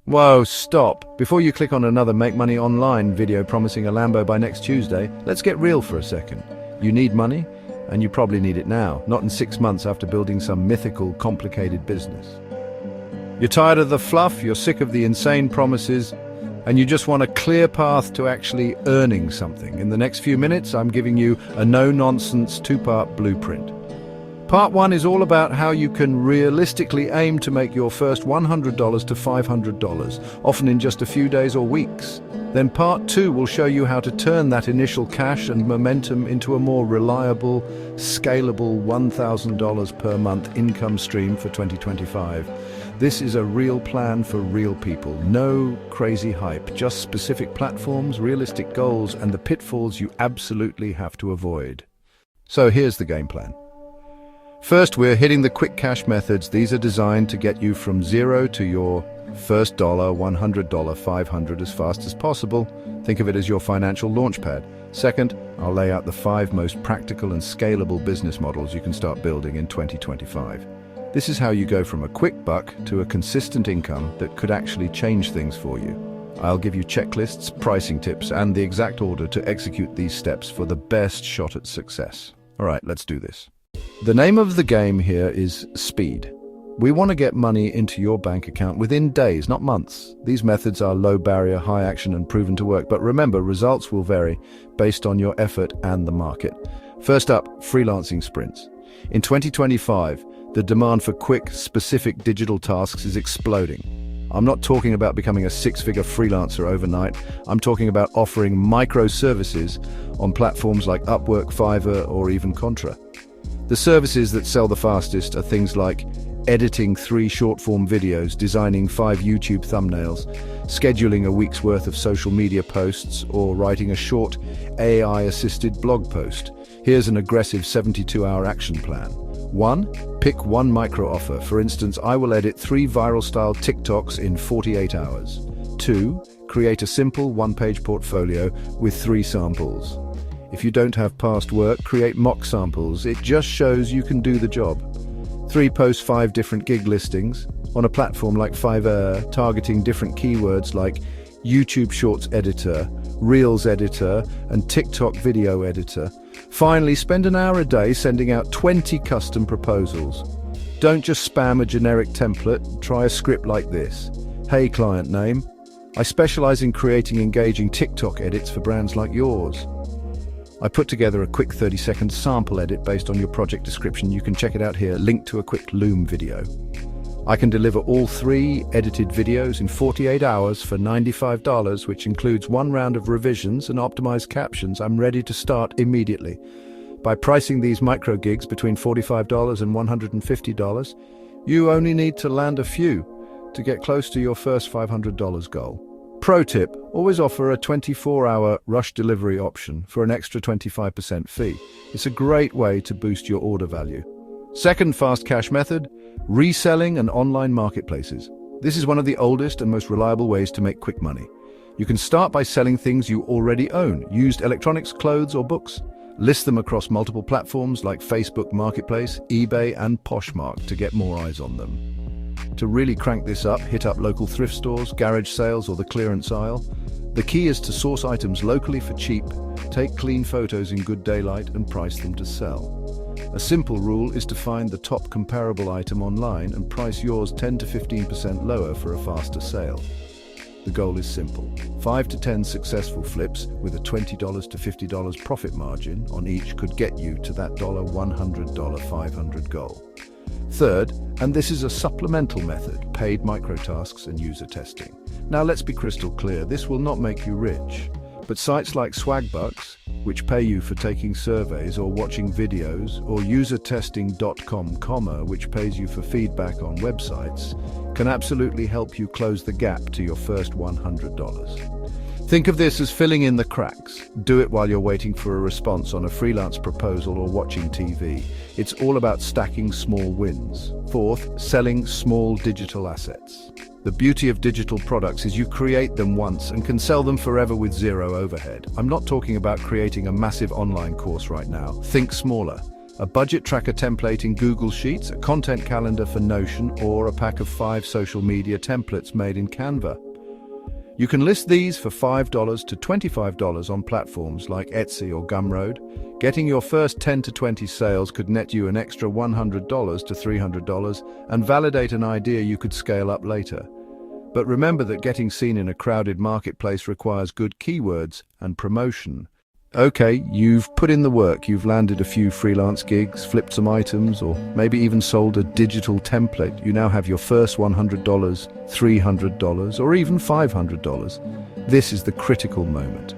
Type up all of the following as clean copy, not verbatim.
Whoa, stop. Before you click on another Make Money Online video promising a Lambo by next Tuesday, let's get real for a second. You need money, and you probably need it now, not in 6 months after building some mythical, complicated business. You're tired of the fluff, you're sick of the insane promises, and you just want a clear path to actually earning something. In the next few minutes, I'm giving you a no-nonsense 2-part blueprint. Part 1 is all about how you can realistically aim to make your first $100 to $500, often in just a few days or weeks. Then Part 2 will show you how to turn that initial cash and momentum into a more reliable, scalable $1,000 per month income stream for 2025. This is a real plan for real people. No crazy hype, just specific platforms, realistic goals, and the pitfalls you absolutely have to avoid. So here's the game plan. First, we're hitting the quick cash methods. These are designed to get you from zero to your first dollar, $100, $500 as fast as possible. Think of it as your financial launchpad. Second, I'll lay out the 5 most practical and scalable business models you can start building in 2025. This is how you go from a quick buck to a consistent income that could actually change things for you. I'll give you checklists, pricing tips, and the exact order to execute these steps for the best shot at success. All right, let's do this. The name of the game here is speed. We want to get money into your bank account within days, not months. These methods are low barrier, high action, and proven to work. But remember, results will vary based on your effort and the market. First up, freelancing sprints. In 2025, the demand for quick, specific digital tasks is exploding. I'm not talking about becoming a 6-figure freelancer overnight. I'm talking about offering microservices on platforms like Upwork, Fiverr, or even Contra. The services that sell the fastest are things like editing 3 short-form videos, designing 5 YouTube thumbnails, scheduling a week's worth of social media posts, or writing a short AI-assisted blog post. Here's an aggressive 72-hour action plan. 1. Pick one micro-offer. For instance, I will edit 3 viral-style TikToks in 48 hours. 2. Create a simple 1-page portfolio with 3 samples. If you don't have past work, create mock samples. It just shows you can do the job. 3. Post 5 different gig listings on a platform like Fiverr, targeting different keywords like YouTube Shorts Editor, Reels Editor, and TikTok Video Editor. Finally, spend an hour a day sending out 20 custom proposals. Don't just spam a generic template, try a script like this. Hey, client name. I specialize in creating engaging TikTok edits for brands like yours. I put together a quick 30-second sample edit based on your project description. You can check it out here, linked to a quick Loom video. I can deliver all 3 edited videos in 48 hours for $95, which includes 1 round of revisions and optimized captions. I'm ready to start immediately. By pricing these micro gigs between $45 and $150, you only need to land a few to get close to your first $500 goal. Pro tip, always offer a 24-hour rush delivery option for an extra 25% fee. It's a great way to boost your order value. Second fast cash method, reselling and online marketplaces. This is one of the oldest and most reliable ways to make quick money. You can start by selling things you already own, used electronics, clothes, or books. List them across multiple platforms like Facebook Marketplace, eBay, and Poshmark to get more eyes on them. To really crank this up, hit up local thrift stores, garage sales, or the clearance aisle. The key is to source items locally for cheap, take clean photos in good daylight, and price them to sell. A simple rule is to find the top comparable item online and price yours 10 to 15% lower for a faster sale. The goal is simple. 5 to 10 successful flips with a $20 to $50 profit margin on each could get you to that $100, $500 goal. Third, and this is a supplemental method, paid microtasks and user testing. Now let's be crystal clear, this will not make you rich. But sites like Swagbucks, which pay you for taking surveys or watching videos, or usertesting.com, which pays you for feedback on websites, can absolutely help you close the gap to your first $100. Think of this as filling in the cracks. Do it while you're waiting for a response on a freelance proposal or watching TV. It's all about stacking small wins. Fourth, selling small digital assets. The beauty of digital products is you create them once and can sell them forever with 0 overhead. I'm not talking about creating a massive online course right now. Think smaller. a budget tracker template in Google Sheets, a content calendar for Notion, or a pack of 5 social media templates made in Canva. You can list these for $5 to $25 on platforms like Etsy or Gumroad. Getting your first 10 to 20 sales could net you an extra $100 to $300 and validate an idea you could scale up later. But remember that getting seen in a crowded marketplace requires good keywords and promotion. Okay, you've put in the work, you've landed a few freelance gigs, flipped some items, or maybe even sold a digital template. You now have your first $100, $300, or even $500. This is the critical moment.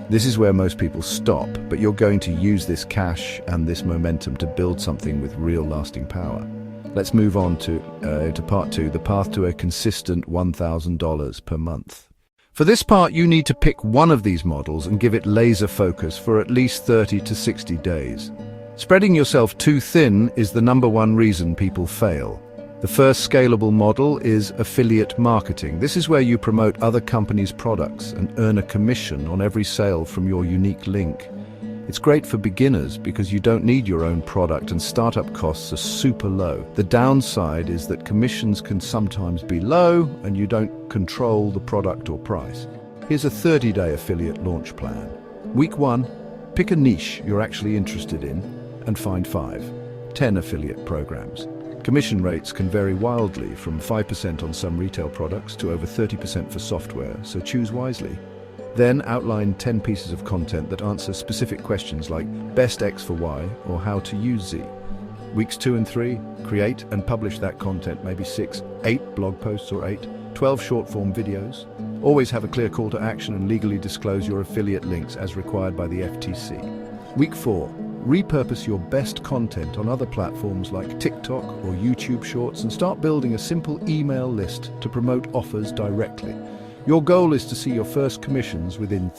This is where most people stop, but you're going to use this cash and this momentum to build something with real lasting power. Let's move on to part 2, the path to a consistent $1,000 per month. For this part, you need to pick one of these models and give it laser focus for at least 30 to 60 days. Spreading yourself too thin is the number one reason people fail. The first scalable model is affiliate marketing. This is where you promote other companies' products and earn a commission on every sale from your unique link. It's great for beginners because you don't need your own product and startup costs are super low. The downside is that commissions can sometimes be low and you don't control the product or price. Here's a 30-day affiliate launch plan. Week 1, pick a niche you're actually interested in and find 10 affiliate programs. Commission rates can vary wildly from 5% on some retail products to over 30% for software, so choose wisely. Then outline 10 pieces of content that answer specific questions like best X for Y or how to use Z. Weeks 2 and 3, create and publish that content, maybe 6, 8 blog posts or 12 short-form videos. Always have a clear call to action and legally disclose your affiliate links as required by the FTC. Week 4, repurpose your best content on other platforms like TikTok or YouTube Shorts and start building a simple email list to promote offers directly. Your goal is to see your first commissions within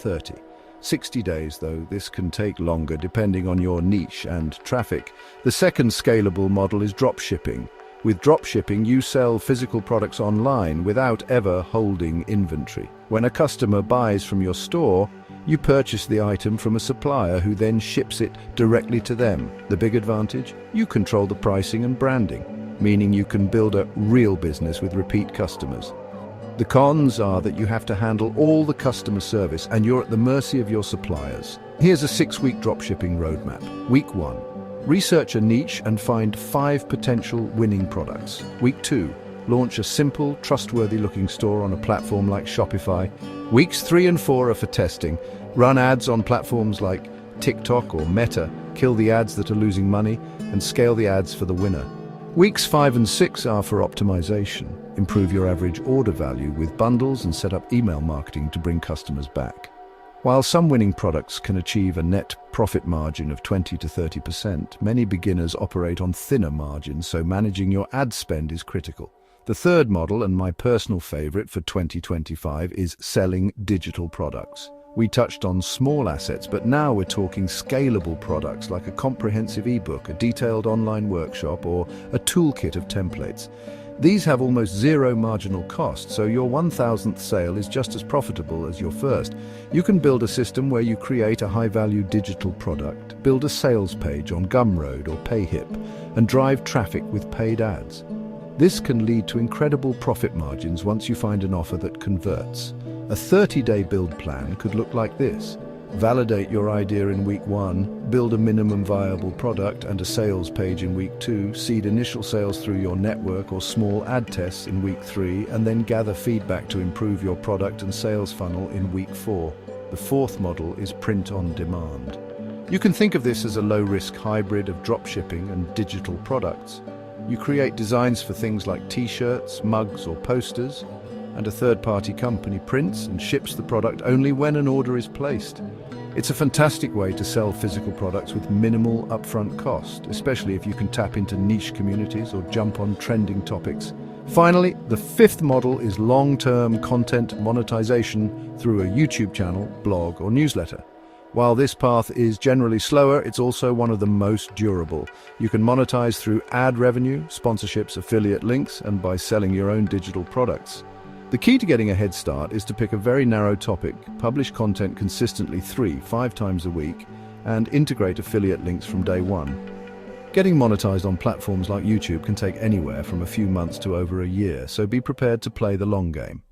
60 days, though this can take longer depending on your niche and traffic. The second scalable model is dropshipping. With dropshipping, you sell physical products online without ever holding inventory. When a customer buys from your store, you purchase the item from a supplier who then ships it directly to them. The big advantage? You control the pricing and branding, meaning you can build a real business with repeat customers. The cons are that you have to handle all the customer service and you're at the mercy of your suppliers. Here's a 6-week dropshipping roadmap. Week 1, research a niche and find 5 potential winning products. Week 2, launch a simple, trustworthy-looking store on a platform like Shopify. Weeks 3 and 4 are for testing. Run ads on platforms like TikTok or Meta, kill the ads that are losing money, and scale the ads for the winner. Weeks 5 and 6 are for optimization. Improve your average order value with bundles and set up email marketing to bring customers back. While some winning products can achieve a net profit margin of 20 to 30%, many beginners operate on thinner margins, so managing your ad spend is critical. The third model, and my personal favorite for 2025, is selling digital products. We touched on small assets, but now we're talking scalable products like a comprehensive ebook, a detailed online workshop, or a toolkit of templates. These have almost zero marginal cost, so your 1,000th sale is just as profitable as your first. You can build a system where you create a high-value digital product, build a sales page on Gumroad or Payhip, and drive traffic with paid ads. This can lead to incredible profit margins once you find an offer that converts. A 30-day build plan could look like this. Validate your idea in week 1, build a minimum viable product and a sales page in week 2, seed initial sales through your network or small ad tests in week 3, and then gather feedback to improve your product and sales funnel in week 4. The fourth model is print on demand. You can think of this as a low-risk hybrid of dropshipping and digital products. You create designs for things like t-shirts, mugs or posters, and a third-party company prints and ships the product only when an order is placed. It's a fantastic way to sell physical products with minimal upfront cost, especially if you can tap into niche communities or jump on trending topics. Finally, the fifth model is long-term content monetization through a YouTube channel, blog, or newsletter. While this path is generally slower, it's also one of the most durable. You can monetize through ad revenue, sponsorships, affiliate links, and by selling your own digital products. The key to getting a head start is to pick a very narrow topic, publish content consistently 3-5 times a week, and integrate affiliate links from day one. Getting monetized on platforms like YouTube can take anywhere from a few months to over a year, so be prepared to play the long game.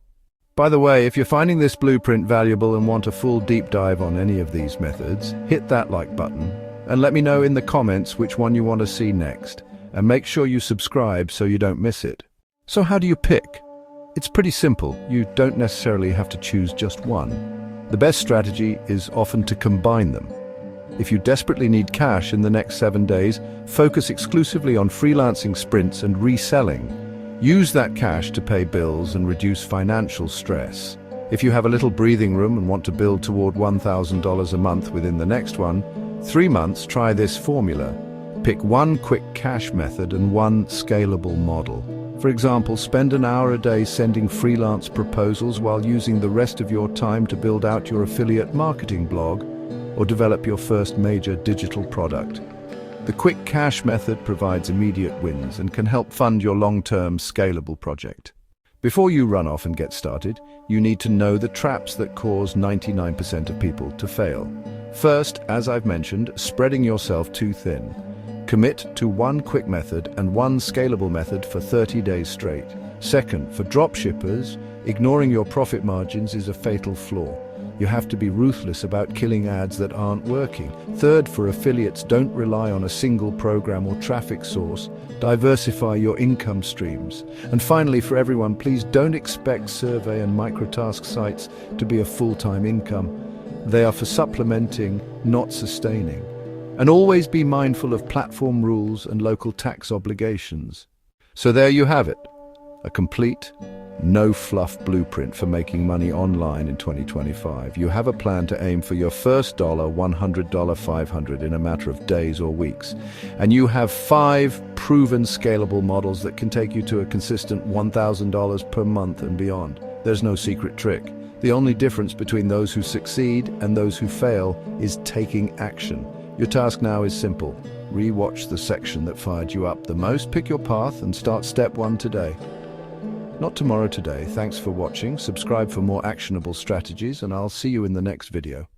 By the way, if you're finding this blueprint valuable and want a full deep dive on any of these methods, hit that like button and let me know in the comments which one you want to see next. And make sure you subscribe so you don't miss it. So how do you pick? It's pretty simple. You don't necessarily have to choose just one. The best strategy is often to combine them. If you desperately need cash in the next 7 days, focus exclusively on freelancing sprints and reselling. Use that cash to pay bills and reduce financial stress. If you have a little breathing room and want to build toward $1,000 a month within the next 3 months, try this formula. Pick one quick cash method and one scalable model. For example, spend an hour a day sending freelance proposals while using the rest of your time to build out your affiliate marketing blog or develop your first major digital product. The quick cash method provides immediate wins and can help fund your long-term scalable project. Before you run off and get started, you need to know the traps that cause 99% of people to fail. First, as I've mentioned, spreading yourself too thin. Commit to one quick method and one scalable method for 30 days straight. Second, for dropshippers, ignoring your profit margins is a fatal flaw. You have to be ruthless about killing ads that aren't working. Third, for affiliates, don't rely on a single program or traffic source. Diversify your income streams. And finally, for everyone, please don't expect survey and microtask sites to be a full-time income. They are for supplementing, not sustaining. And always be mindful of platform rules and local tax obligations. So there you have it, a complete, no-fluff blueprint for making money online in 2025. You have a plan to aim for your first $100, $500 in a matter of days or weeks. And you have 5 proven scalable models that can take you to a consistent $1,000 per month and beyond. There's no secret trick. The only difference between those who succeed and those who fail is taking action. Your task now is simple. Re-watch the section that fired you up the most, pick your path, and start step 1 today. Not tomorrow, today. Thanks for watching. Subscribe for more actionable strategies, and I'll see you in the next video.